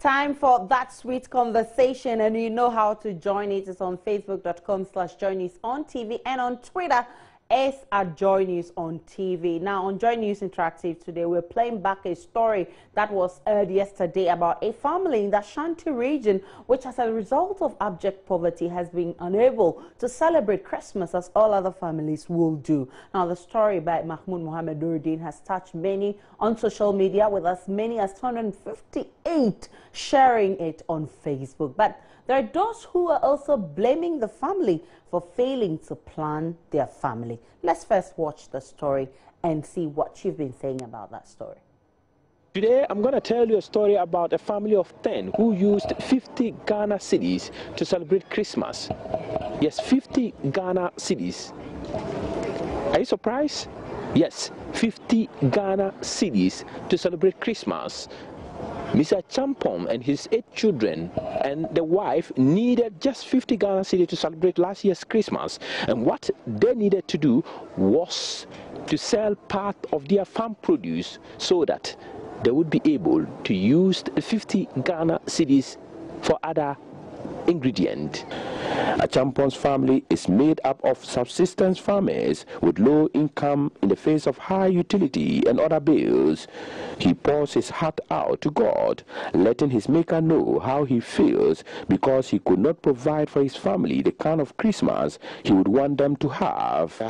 Time for that sweet conversation, and you know how to join it. It's on facebook.com/joynews-on-tv and on Twitter is at Joy News on TV. Now on Joy News Interactive today, we're playing back a story that was aired yesterday about a family in the Ashanti region which, as a result of abject poverty, has been unable to celebrate Christmas as all other families will do. Now the story by Mahmoud Mohammed Nuruddin has touched many on social media, with as many as 258 sharing it on Facebook. But there are those who are also blaming the family for failing to plan their family. Let's first watch the story and see what you've been saying about that story. Today, I'm going to tell you a story about a family of 10 who used 50 Ghana cedis to celebrate Christmas. Yes, 50 Ghana cedis. Are you surprised? Yes, 50 Ghana cedis to celebrate Christmas. Mr. Champon and his 8 children and the wife needed just 50 Ghana cedis to celebrate last year's Christmas. And what they needed to do was to sell part of their farm produce so that they would be able to use the 50 Ghana cedis for other ingredients. A Champon's family is made up of subsistence farmers with low income in the face of high utility and other bills. He pours his heart out to God, letting his maker know how he feels because he could not provide for his family the kind of Christmas he would want them to have.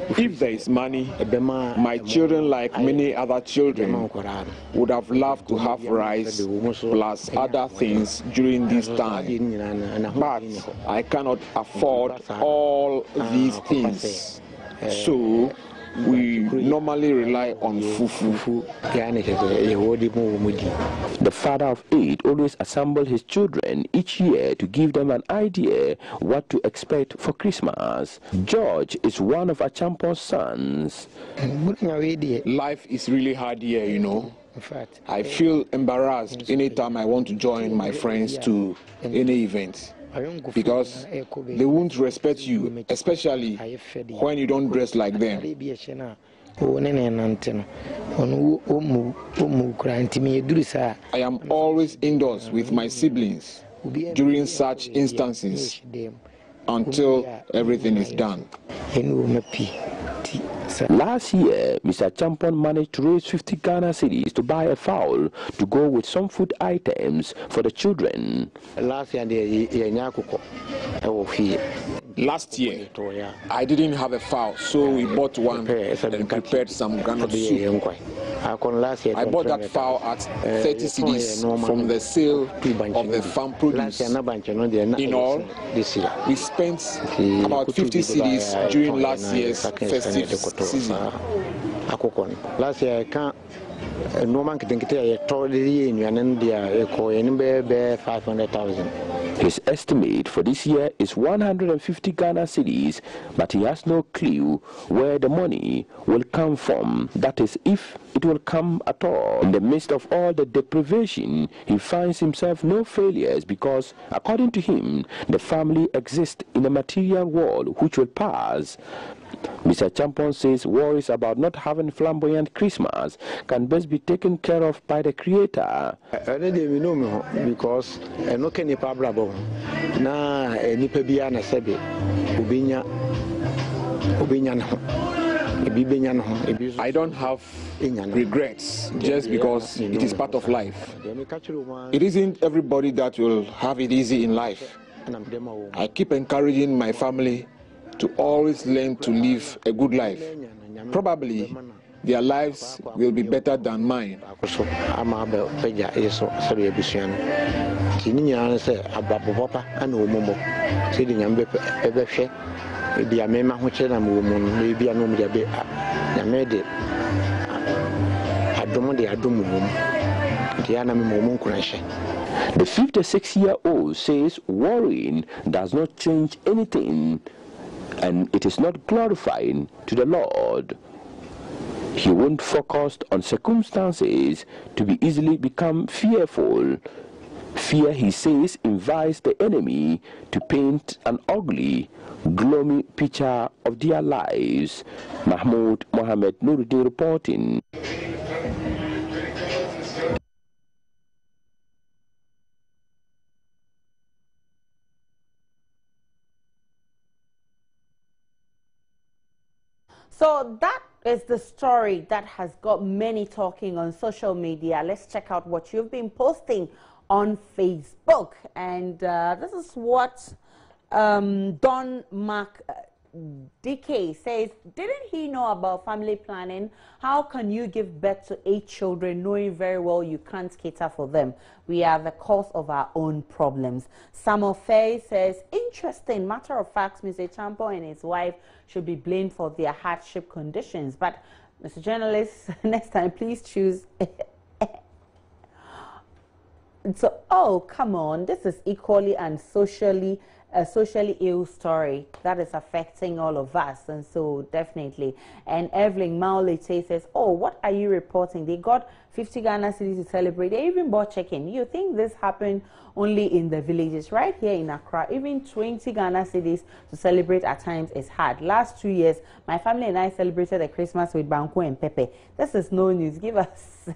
If there is money, my children, like many other children, would have loved to have rice plus other things during this time. But I cannot afford all these things. So we normally rely on fufu. The father of 8 always assembles his children each year to give them an idea what to expect for Christmas. George is one of Achampon's sons. Life is really hard here, you know. I feel embarrassed anytime I want to join my friends to any event, because they won't respect you, especially when you don't dress like them. I am always indoors with my siblings during such instances until everything is done. Last year, Mr. Champon managed to raise 50 Ghana cedis to buy a fowl to go with some food items for the children. Last year, I didn't have a fowl, so we bought one and prepared some groundnut soup. I bought that fowl at 30 cedis from the sale of the farm produce. In all, we spent about 50 cedis during last year's festive season. Last year, I can't. No man can think it 500,000. His estimate for this year is 150 Ghana cedis, but he has no clue where the money will come from. That is, if it will come at all. In the midst of all the deprivation, he finds himself no failures because, according to him, the family exists in a material world which will pass. Mr. Champon says worries about not having flamboyant Christmas can best be taken care of by the Creator. Because no can you problem na nipa bia na sebe obinya I don't have regrets just because it is part of life. It isn't everybody that will have it easy in life. I keep encouraging my family to always learn to live a good life. Probably their lives will be better than mine. The 56-year-old says worrying does not change anything, and it is not glorifying to the Lord. He won't focus on circumstances to be easily become fearful. Fear, he says, invites the enemy to paint an ugly gloomy picture of their lives. Mahmoud Mohammed Nuruddin reporting. So that is the story that has got many talking on social media. Let's check out what you've been posting on Facebook. And this is what Don Mark DK says. Didn't he know about family planning? How can you give birth to 8 children knowing very well you can't cater for them? We are the cause of our own problems. Samuel Faye says, interesting. Matter of fact, Mr. Champo and his wife should be blamed for their hardship conditions. But, Mr. Journalist, next time, please choose. So, oh, come on. This is equally and socially ill story that is affecting all of us, and so definitely. And Evelyn Maulite says, oh, what are you reporting? They got 50 Ghana cedis to celebrate. They even bought chicken. You think this happened only in the villages? Right here in Accra, even 20 Ghana cedis to celebrate at times is hard. Last 2 years, my family and I celebrated the Christmas with Banku and Pepe. This is no news. Give us.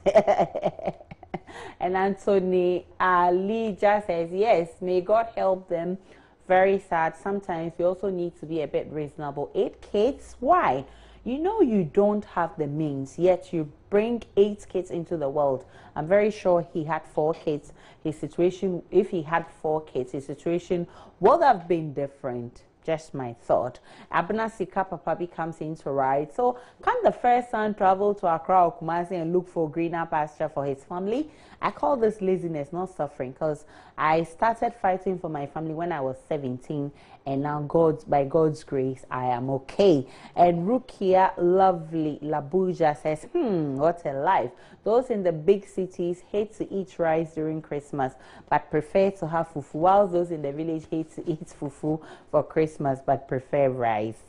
And Anthony Ali just says, yes, may God help them. Very sad. Sometimes we also need to be a bit reasonable. 8 kids? Why? You know you don't have the means, yet you bring 8 kids into the world. I'm very sure he had 4 kids. His situation, if he had 4 kids, his situation would have been different. Just my thought. Abna Sika Papa comes in to ride. So can the first son travel to Accra or Kumasi and look for greener pasture for his family? I call this laziness, not suffering, because I started fighting for my family when I was 17, and now by God's grace, I am okay. And Rukia Lovely Labuja says, what a life. Those in the big cities hate to eat rice during Christmas, but prefer to have fufu, while those in the village hate to eat fufu for Christmas, but prefer rice.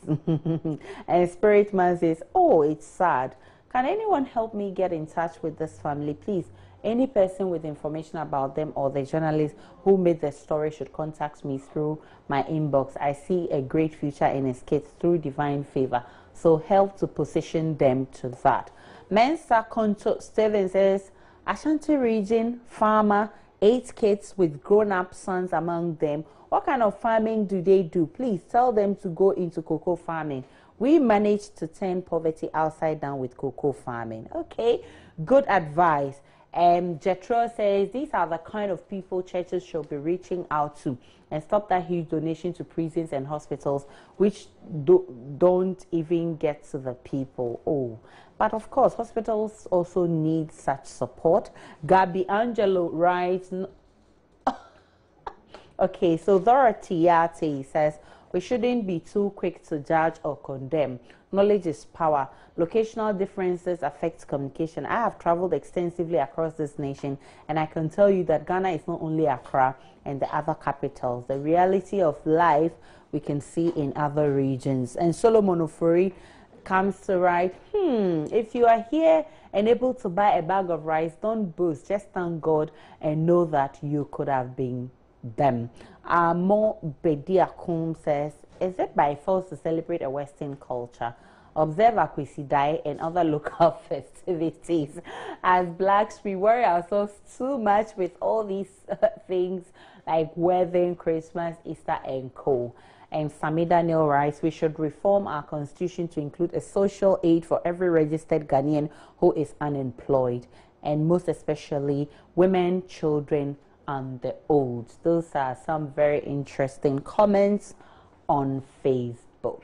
And Spirit Man says, oh, it's sad. Can anyone help me get in touch with this family, please? Any person with information about them or the journalist who made the story should contact me through my inbox. I see a great future in his kids through divine favor. So help to position them to that. Mensa Konto Steven says, Ashanti region, farmer, 8 kids with grown-up sons among them. What kind of farming do they do? Please tell them to go into cocoa farming. We managed to turn poverty upside down with cocoa farming. Okay, good advice. Jetro says these are the kind of people churches should be reaching out to and stop that huge donation to prisons and hospitals which don't even get to the people. Oh, but of course hospitals also need such support. Gabi Angelo writes, okay, so Dorothy Yate says we shouldn't be too quick to judge or condemn. Knowledge is power. Locational differences affect communication. I have traveled extensively across this nation, and I can tell you that Ghana is not only Accra and the other capitals. The reality of life we can see in other regions. And Solomon Ofori comes to write, if you are here and able to buy a bag of rice, don't boast. Just thank God and know that you could have been them. Mo Bediakum says, is it by force to celebrate a Western culture? Observe Akwisidai and other local festivities. As blacks, we worry ourselves too much with all these things like wedding, Christmas, Easter, and co. And Sami Daniel writes, we should reform our constitution to include a social aid for every registered Ghanaian who is unemployed, and most especially women, children, and the old. Those are some very interesting comments on Facebook.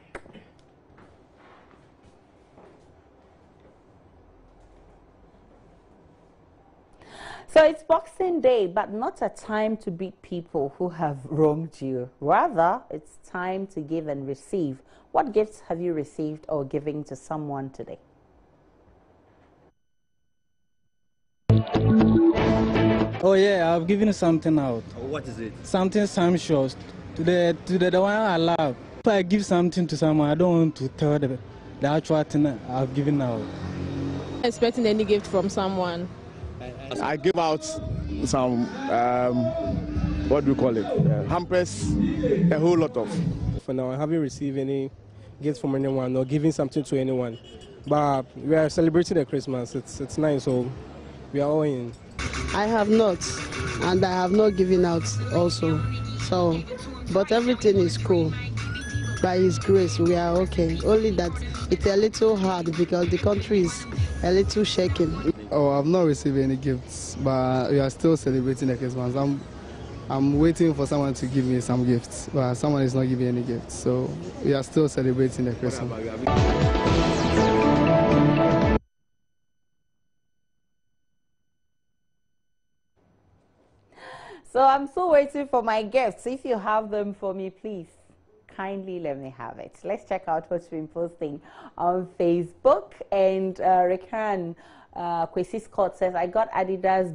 So it's Boxing Day, but not a time to beat people who have wronged you. Rather, it's time to give and receive. What gifts have you received or giving to someone today? Oh yeah, I've given something out. What is it? Something sumptuous to the one I love. If I give something to someone, I don't want to tell the actual thing I've given out. Expecting any gift from someone. I give out some what do you call it? Hampers, a whole lot of. for now. I haven't received any gift from anyone or giving something to anyone. But we are celebrating the Christmas. It's nice, so we are all in. I have not, and I have not given out also. So, but everything is cool. By His grace, we are okay. Only that it's a little hard because the country is a little shaking. Oh, I've not received any gifts, but we are still celebrating the Christmas. I'm waiting for someone to give me some gifts, but someone is not giving any gifts. So we are still celebrating the Christmas. So I'm still waiting for my gifts. If you have them for me, please kindly let me have it. Let's check out what's been posting on Facebook. And Rekan Kwesi Scott says, I got Adidas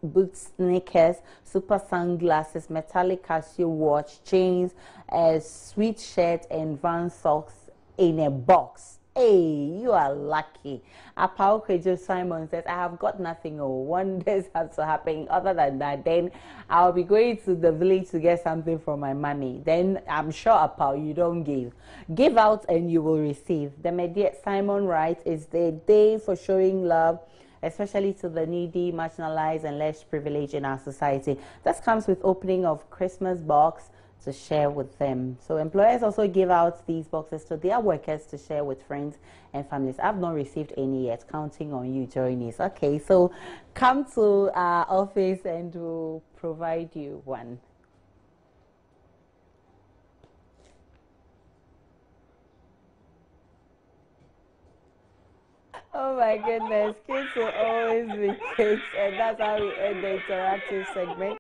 boots, sneakers, super sunglasses, metallic Casio watch, chains, a sweet shirt, and Van socks in a box. Hey, you are lucky. Apao Kwejo Simon says, I have got nothing. Oh, wonders has to happen. Other than that, then I'll be going to the village to get something from my mommy. Then I'm sure, Apao, you don't give. Give out and you will receive. The Mediate Simon writes, it's the day for showing love, especially to the needy, marginalized, and less privileged in our society. This comes with opening of Christmas box to share with them. So employers also give out these boxes to their workers to share with friends and families. I've not received any yet, counting on you, Joynice. Okay, so come to our office and we'll provide you one. Oh my goodness, kids will always be kids, and that's how we end the interactive segment.